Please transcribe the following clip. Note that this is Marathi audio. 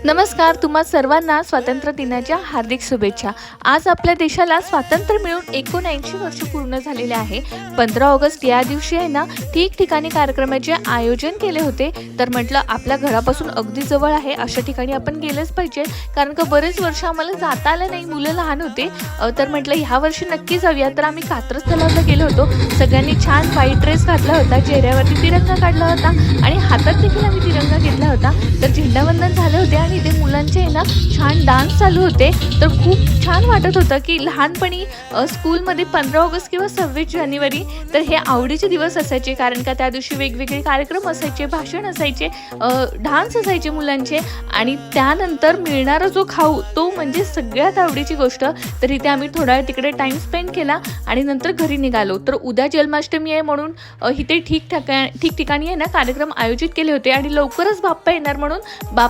नमस्कार, तुम्हा सर्वांना स्वातंत्र्य दिनाच्या हार्दिक शुभेच्छा। आज आपल्या देशाला स्वातंत्र्य मिळून 79 वर्ष पूर्ण झालेले आहे। 15 ऑगस्ट या दिवशी आहे ना, ठिकठिकाणी कार्यक्रमाचे आयोजन केले होते। तर म्हटलं आपल्या घरापासून अगदी जवळ आहे अशा ठिकाणी आपण गेलंच पाहिजे, कारण का बरेच वर्ष आम्हाला जाता आलं नाही, मुलं लहान होते। तर म्हटलं ह्या वर्षी नक्की जाऊया। तर आम्ही कात्रज तलावाला गेलो होतो। सगळ्यांनी छान व्हाईट ड्रेस घातला होता, चेहऱ्यावरती तिरंगा काढला होता आणि हातात देखील आम्ही तिरंगा घेतला होता। तर झेंडावंदन झाले होते आणि ते मुलांचे ना छान डान्स चालू होते। तर खूप छान वाटत होतं की लहानपणी स्कूलमध्ये 15 ऑगस्ट किंवा 26 जानेवारी तर हे आवडीचे दिवस असायचे, कारण का त्या दिवशी वेगवेगळे कार्यक्रम असायचे, भाषण असायचे, डान्स असायचे मुलांचे आणि त्यानंतर मिळणारा जो खाऊ तो म्हणजे सगळ्यात आवडीची गोष्ट। तर इथे आम्ही थोडा वेळ तिकडे टाइम स्पेंड केला आणि नंतर घरी निघालो। तर उद्या जन्माष्टमी आहे म्हणून इथे ठिकठिकाणी आहे ना कार्यक्रम आयोजित केले होते आणि लवकरच बाप्पा येणार म्हणून बाप्पा